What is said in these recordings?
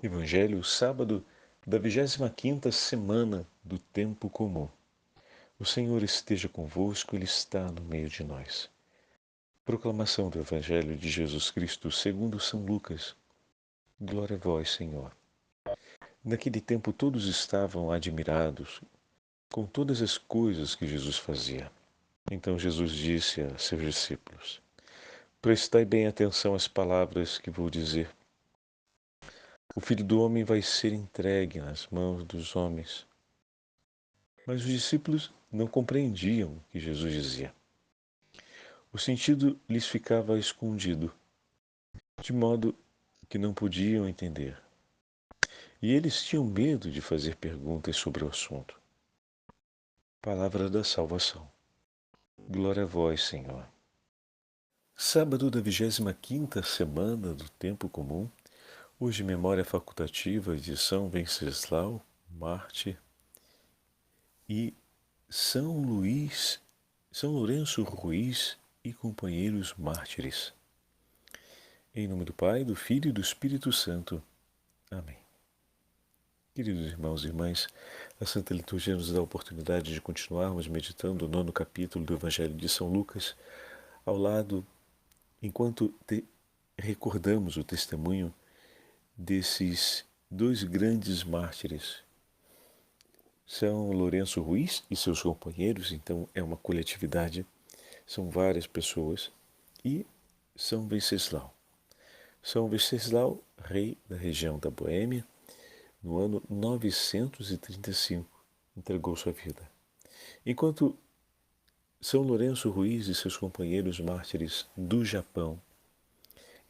Evangelho, sábado da 25ª semana do tempo comum. O Senhor esteja convosco, Ele está no meio de nós. Proclamação do Evangelho de Jesus Cristo segundo São Lucas. Glória a vós, Senhor. Naquele tempo todos estavam admirados com todas as coisas que Jesus fazia. Então Jesus disse a seus discípulos: Prestai bem atenção às palavras que vou dizer. O Filho do Homem vai ser entregue nas mãos dos homens. Mas os discípulos não compreendiam o que Jesus dizia. O sentido lhes ficava escondido, de modo que não podiam entender. E eles tinham medo de fazer perguntas sobre o assunto. Palavra da salvação. Glória a vós, Senhor. Sábado da 25ª semana do tempo comum. Hoje memória facultativa de São Venceslau, mártir, e São Lourenço Ruiz e companheiros mártires. Em nome do Pai, do Filho e do Espírito Santo. Amém. Queridos irmãos e irmãs, a Santa Liturgia nos dá a oportunidade de continuarmos meditando o 9º capítulo do Evangelho de São Lucas, ao lado, enquanto recordamos o testemunho desses dois grandes mártires, São Lourenço Ruiz e seus companheiros, então é uma coletividade, são várias pessoas, e São Venceslau. São Venceslau, rei da região da Boêmia, no ano 935, entregou sua vida. Enquanto São Lourenço Ruiz e seus companheiros mártires do Japão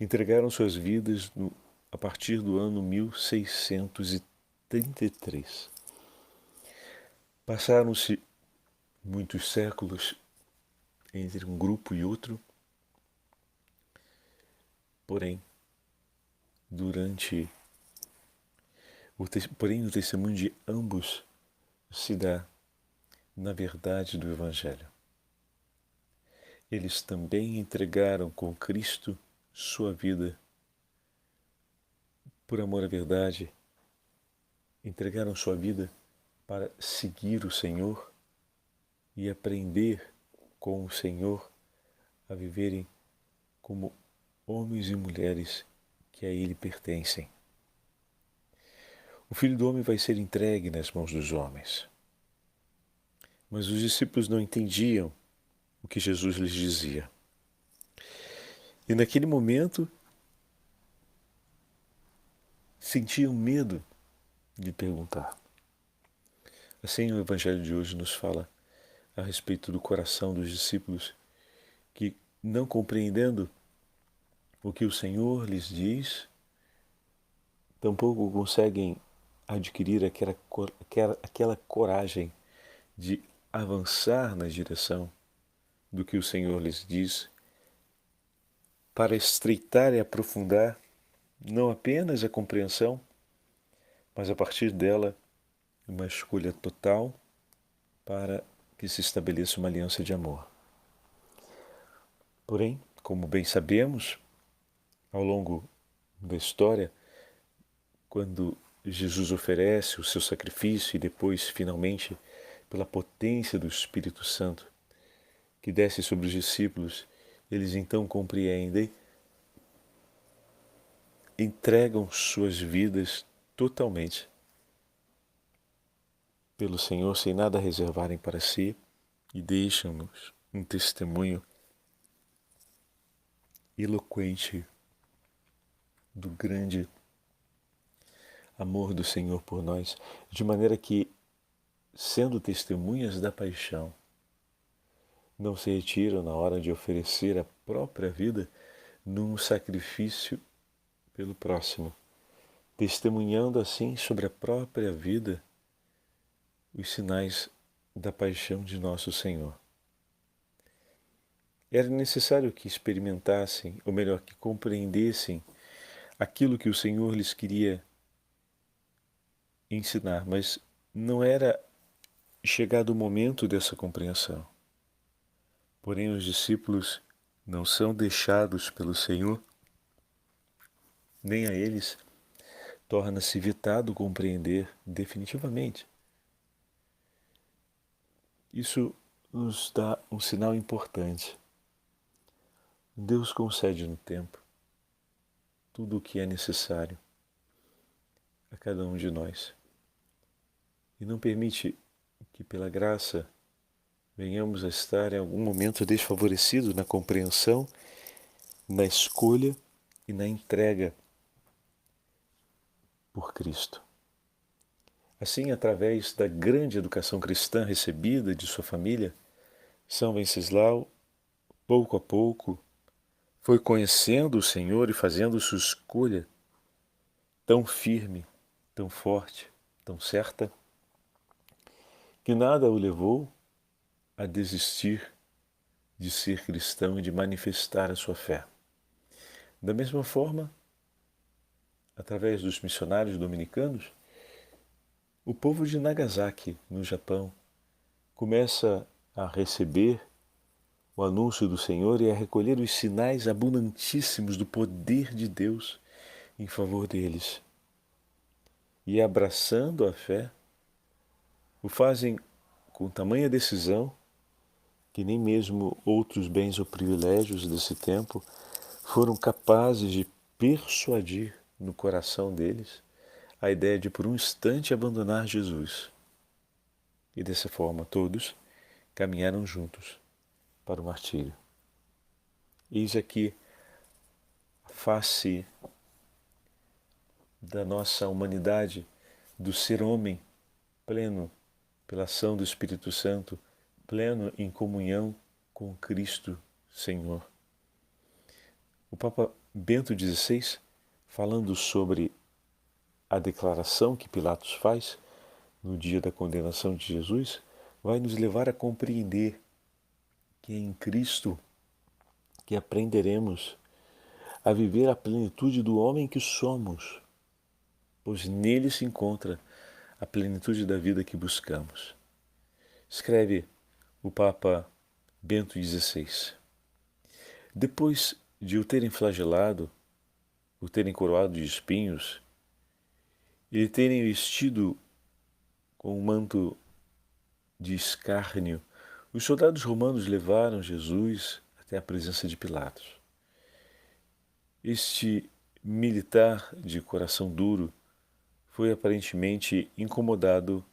entregaram suas vidas a partir do ano 1633. Passaram-se muitos séculos entre um grupo e outro, porém, o testemunho de ambos se dá na verdade do Evangelho. Eles também entregaram com Cristo sua vida por amor à verdade, entregaram sua vida para seguir o Senhor e aprender com o Senhor a viverem como homens e mulheres que a Ele pertencem. O Filho do Homem vai ser entregue nas mãos dos homens. Mas os discípulos não entendiam o que Jesus lhes dizia. E naquele momento sentiam medo de perguntar. Assim, o Evangelho de hoje nos fala a respeito do coração dos discípulos que, não compreendendo o que o Senhor lhes diz, tampouco conseguem adquirir aquela coragem de avançar na direção do que o Senhor lhes diz, para estreitar e aprofundar não apenas a compreensão, mas a partir dela uma escolha total para que se estabeleça uma aliança de amor. Porém, como bem sabemos, ao longo da história, quando Jesus oferece o seu sacrifício e depois, finalmente, pela potência do Espírito Santo que desce sobre os discípulos, eles então compreendem, entregam suas vidas totalmente pelo Senhor, sem nada reservarem para si, e deixam-nos um testemunho eloquente do grande amor do Senhor por nós, de maneira que, sendo testemunhas da paixão, não se retiram na hora de oferecer a própria vida num sacrifício pelo próximo, testemunhando assim sobre a própria vida os sinais da paixão de nosso Senhor. Era necessário que experimentassem, ou melhor, que compreendessem aquilo que o Senhor lhes queria ensinar, mas não era chegado o momento dessa compreensão. Porém, os discípulos não são deixados pelo Senhor, nem a eles, torna-se vitado compreender definitivamente. Isso nos dá um sinal importante. Deus concede no tempo tudo o que é necessário a cada um de nós e não permite que, pela graça, venhamos a estar em algum momento desfavorecidos na compreensão, na escolha e na entrega por Cristo. Assim, através da grande educação cristã recebida de sua família, São Venceslau, pouco a pouco, foi conhecendo o Senhor e fazendo sua escolha tão firme, tão forte, tão certa, que nada o levou a desistir de ser cristão e de manifestar a sua fé. Da mesma forma, através dos missionários dominicanos, o povo de Nagasaki, no Japão, começa a receber o anúncio do Senhor e a recolher os sinais abundantíssimos do poder de Deus em favor deles. E abraçando a fé, o fazem com tamanha decisão que nem mesmo outros bens ou privilégios desse tempo foram capazes de persuadir no coração deles a ideia de por um instante abandonar Jesus. E dessa forma todos caminharam juntos para o martírio. Eis aqui a face da nossa humanidade, do ser homem pleno pela ação do Espírito Santo, pleno em comunhão com Cristo Senhor. O Papa Bento XVI, falando sobre a declaração que Pilatos faz no dia da condenação de Jesus, vai nos levar a compreender que é em Cristo que aprenderemos a viver a plenitude do homem que somos, pois nele se encontra a plenitude da vida que buscamos. Escreve o Papa Bento XVI. Depois de o terem flagelado, o terem coroado de espinhos, e lhe terem vestido com um manto de escárnio, os soldados romanos levaram Jesus até a presença de Pilatos. Este militar de coração duro foi aparentemente incomodado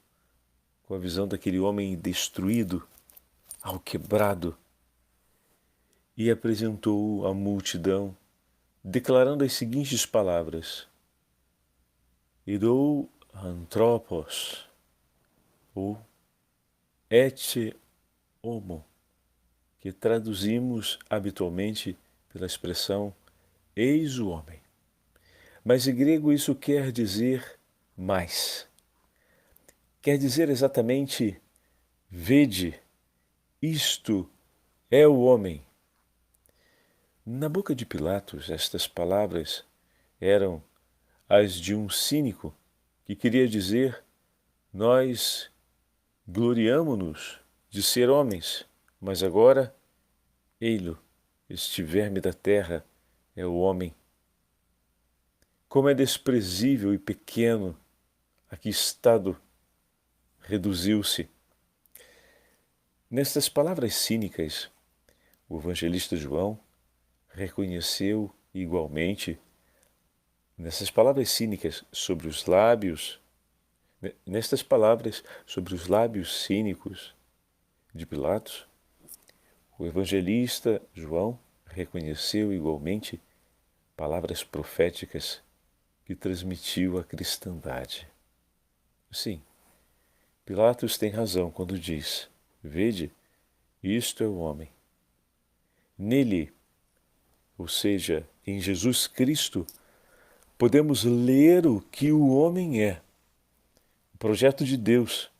com a visão daquele homem destruído, alquebrado, e apresentou-o à multidão, declarando as seguintes palavras: Idou anthropos, ou ecce homo, que traduzimos habitualmente pela expressão eis o homem. Mas em grego isso quer dizer mais. Quer dizer exatamente vede, isto é o homem. Na boca de Pilatos, estas palavras eram as de um cínico que queria dizer: nós gloriamo-nos de ser homens, mas agora, ei-lo, este verme da terra é o homem. Como é desprezível e pequeno, a que estado reduziu-se. Nestas palavras cínicas, o evangelista João reconheceu igualmente, nestas palavras cínicas sobre os lábios, nestas palavras sobre os lábios cínicos de Pilatos, o evangelista João reconheceu igualmente palavras proféticas que transmitiu à cristandade. Sim, Pilatos tem razão quando diz: vede, isto é o homem. Nele, ou seja, em Jesus Cristo, podemos ler o que o homem é, o projeto de Deus,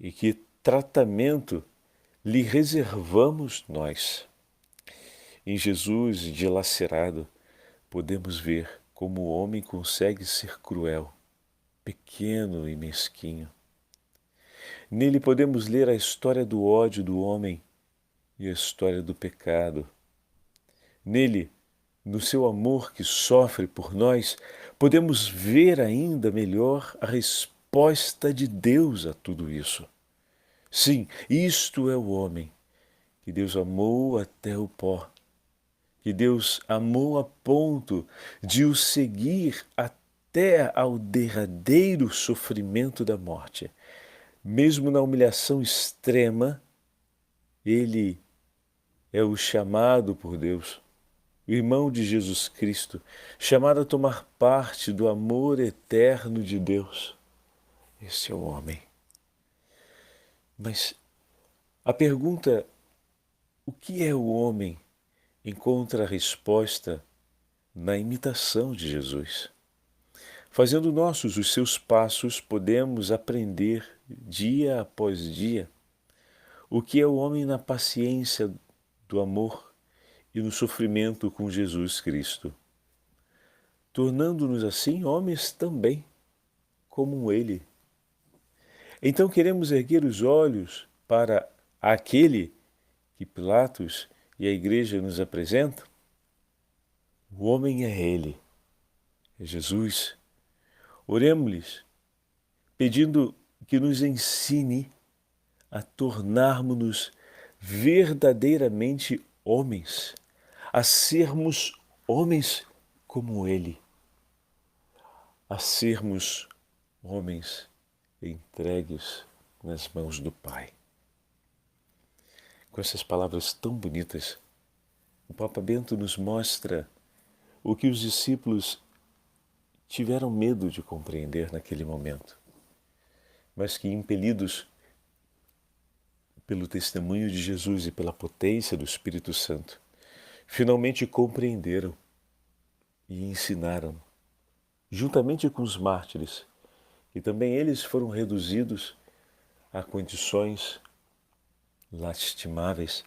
e que tratamento lhe reservamos nós. Em Jesus dilacerado, podemos ver como o homem consegue ser cruel, pequeno e mesquinho. Nele podemos ler a história do ódio do homem e a história do pecado. Nele no seu amor que sofre por nós, podemos ver ainda melhor a resposta de Deus a tudo isso. Sim, isto é o homem, que Deus amou até o pó, que Deus amou a ponto de o seguir até ao derradeiro sofrimento da morte. Mesmo na humilhação extrema, ele é o chamado por Deus, o irmão de Jesus Cristo, chamado a tomar parte do amor eterno de Deus. Esse é o homem. Mas a pergunta, o que é o homem, encontra a resposta na imitação de Jesus. Fazendo nossos os seus passos, podemos aprender dia após dia o que é o homem na paciência do amor e no sofrimento com Jesus Cristo, tornando-nos assim homens também, como Ele. Então queremos erguer os olhos para aquele que Pilatos e a igreja nos apresentam? O homem é Ele, é Jesus. Oremos-lhes, pedindo que nos ensine a tornarmos-nos verdadeiramente homens, a sermos homens como Ele, a sermos homens entregues nas mãos do Pai. Com essas palavras tão bonitas, o Papa Bento nos mostra o que os discípulos tiveram medo de compreender naquele momento, mas que, impelidos pelo testemunho de Jesus e pela potência do Espírito Santo, finalmente compreenderam e ensinaram, juntamente com os mártires, que também eles foram reduzidos a condições lastimáveis,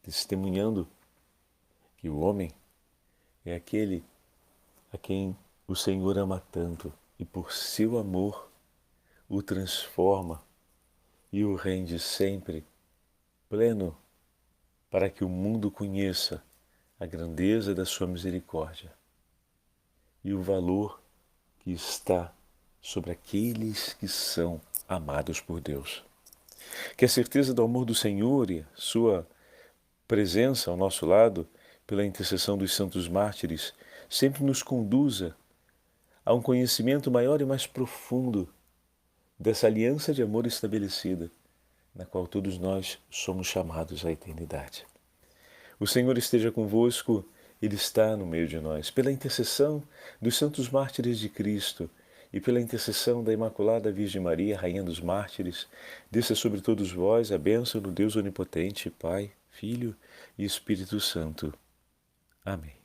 testemunhando que o homem é aquele a quem o Senhor ama tanto e por seu amor o transforma e o rende sempre pleno para que o mundo conheça a grandeza da sua misericórdia e o valor que está sobre aqueles que são amados por Deus. Que a certeza do amor do Senhor e sua presença ao nosso lado, pela intercessão dos santos mártires, sempre nos conduza a um conhecimento maior e mais profundo dessa aliança de amor estabelecida, na qual todos nós somos chamados à eternidade. O Senhor esteja convosco, Ele está no meio de nós. Pela intercessão dos santos mártires de Cristo e pela intercessão da Imaculada Virgem Maria, Rainha dos Mártires, desça sobre todos vós a bênção do Deus Onipotente, Pai, Filho e Espírito Santo. Amém.